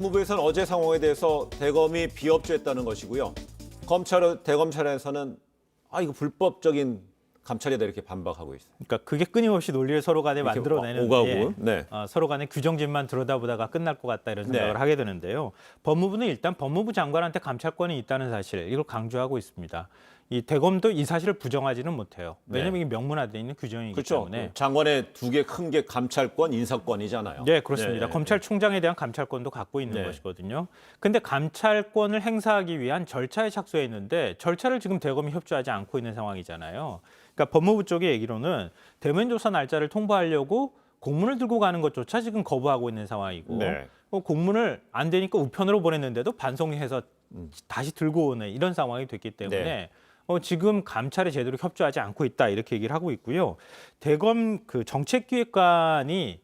법무부에서는 어제 상황에 대해서 대검이 비협조했다는 것이고요. 대검찰에서는 이거 불법적인 감찰이다 이렇게 반박하고 있어요. 그러니까 그게 끊임없이 논리를 서로 간에 만들어내는 오가고, 네. 서로 간에 규정집만 들여다보다가 끝날 것 같다 이런 생각을 하게 되는데요. 법무부는 일단 법무부 장관한테 감찰권이 있다는 사실 이걸 강조하고 있습니다. 이 대검도 이 사실을 부정하지는 못해요. 왜냐하면 이게 명문화되어 있는 규정이기 그렇죠. 때문에. 장관의 두 개 큰 게 감찰권, 인사권이잖아요. 네, 그렇습니다. 검찰총장에 대한 감찰권도 갖고 있는 것이거든요. 근데 감찰권을 행사하기 위한 절차에 착수했는데 절차를 지금 대검이 협조하지 않고 있는 상황이잖아요. 그러니까 법무부 쪽의 얘기로는 대면 조사 날짜를 통보하려고 공문을 들고 가는 것조차 지금 거부하고 있는 상황이고 공문을 안 되니까 우편으로 보냈는데도 반송해서 다시 들고 오는 이런 상황이 됐기 때문에 지금 감찰에 제대로 협조하지 않고 있다 이렇게 얘기를 하고 있고요. 대검 그 정책기획관이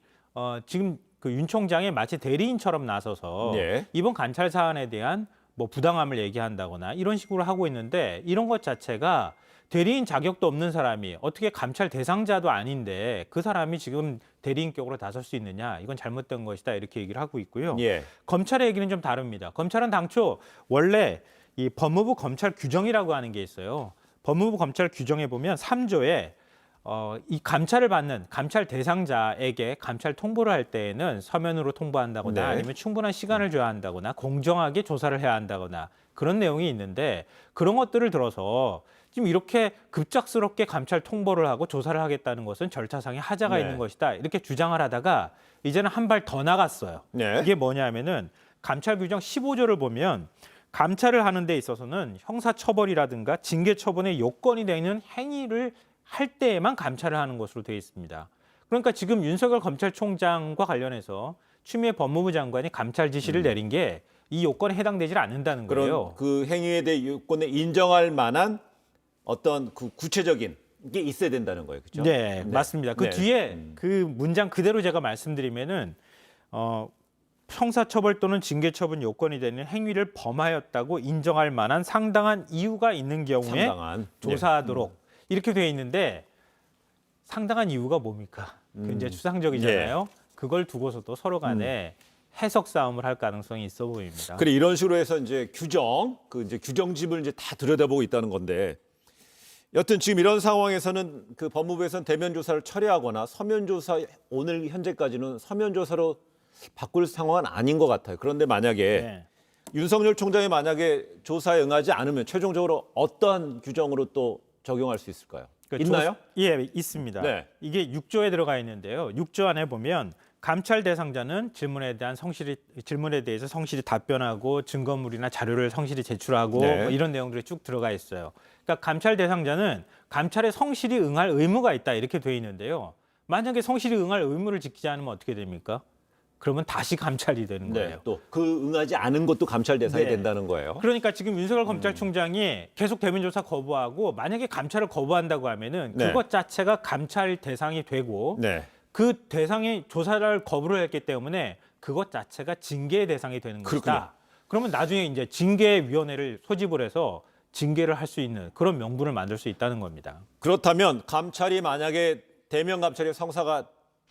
지금 그 윤 총장의 마치 대리인처럼 나서서 이번 감찰 사안에 대한 뭐 부당함을 얘기한다거나 이런 식으로 하고 있는데 이런 것 자체가 대리인 자격도 없는 사람이 어떻게 감찰 대상자도 아닌데 그 사람이 지금 대리인격으로 나설 수 있느냐 이건 잘못된 것이다 이렇게 얘기를 하고 있고요. 검찰의 얘기는 좀 다릅니다. 검찰은 당초 원래 이 법무부 검찰 규정이라고 하는 게 있어요. 법무부 검찰 규정에 보면 3조에 이 감찰을 받는 감찰 대상자에게 감찰 통보를 할 때에는 서면으로 통보한다거나 아니면 충분한 시간을 줘야 한다거나 공정하게 조사를 해야 한다거나 그런 내용이 있는데 그런 것들을 들어서 지금 이렇게 급작스럽게 감찰 통보를 하고 조사를 하겠다는 것은 절차상의 하자가 있는 것이다. 이렇게 주장을 하다가 이제는 한 발 더 나갔어요. 이게 뭐냐면은 감찰 규정 15조를 보면 감찰을 하는 데 있어서는 형사처벌이라든가 징계처분의 요건이 되는 행위를 할 때에만 감찰을 하는 것으로 되어 있습니다. 그러니까 지금 윤석열 검찰총장과 관련해서 추미애 법무부 장관이 감찰 지시를 내린 게 이 요건에 해당되지 않는다는 거예요. 그런 그 행위에 대해 요건에 인정할 만한 어떤 그 구체적인 게 있어야 된다는 거예요. 그렇죠? 네, 맞습니다. 그 뒤에 그 문장 그대로 제가 말씀드리면은 형사처벌 또는 징계처분 요건이 되는 행위를 범하였다고 인정할 만한 상당한 이유가 있는 경우에 조사하도록 이렇게 되어 있는데 상당한 이유가 뭡니까? 굉장히 추상적이잖아요. 그걸 두고서도 서로 간에 해석 싸움을 할 가능성이 있어 보입니다. 그래 이런 식으로 해서 이제 규정집을 이제 다 들여다보고 있다는 건데 여튼 지금 이런 상황에서는 그 법무부에서는 대면 조사를 철회하거나 서면 조사 오늘 현재까지는 서면 조사로 바꿀 상황은 아닌 것 같아요. 그런데 만약에 윤석열 총장이 만약에 조사에 응하지 않으면 최종적으로 어떠한 규정으로 또 적용할 수 있을까요? 있나요? 예, 있습니다. 이게 6조에 들어가 있는데요. 6조 안에 보면 감찰 대상자는 질문에 대해서 성실히 답변하고 증거물이나 자료를 성실히 제출하고 뭐 이런 내용들이 쭉 들어가 있어요. 그러니까 감찰 대상자는 감찰에 성실히 응할 의무가 있다 이렇게 돼 있는데요. 만약에 성실히 응할 의무를 지키지 않으면 어떻게 됩니까? 그러면 다시 감찰이 되는 거예요. 또 그 응하지 않은 것도 감찰 대상이 된다는 거예요. 그러니까 지금 윤석열 검찰총장이 계속 대면 조사 거부하고 만약에 감찰을 거부한다고 하면은 그것 자체가 감찰 대상이 되고 그 대상이 조사를 거부를 했기 때문에 그것 자체가 징계의 대상이 되는 것이다. 그러면 나중에 이제 징계위원회를 소집을 해서 징계를 할 수 있는 그런 명분을 만들 수 있다는 겁니다. 그렇다면 감찰이 만약에 대면 감찰이 성사가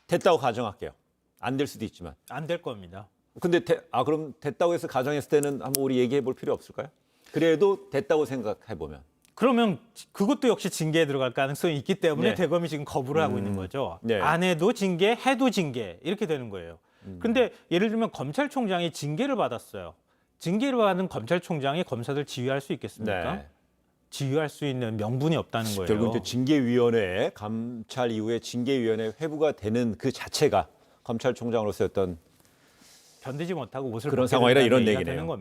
됐다고 가정할게요. 안 될 수도 있지만. 안 될 겁니다. 근데 그럼 됐다고 해서 가정했을 때는 한번 우리 얘기해 볼 필요 없을까요? 그래도 됐다고 생각해 보면. 그러면 그것도 역시 징계에 들어갈 가능성이 있기 때문에 대검이 지금 거부를 하고 있는 거죠. 안 해도 징계, 해도 징계 이렇게 되는 거예요. 근데 예를 들면 검찰총장이 징계를 받았어요. 징계를 받은 검찰총장이 검사들 지휘할 수 있겠습니까? 지휘할 수 있는 명분이 없다는 거예요. 결국 이제 징계위원회, 감찰 이후에 징계위원회 회부가 되는 그 자체가 검찰총장으로서의 어떤 견디지 못하고 옷을 그런 상황이라 이런 얘기네요.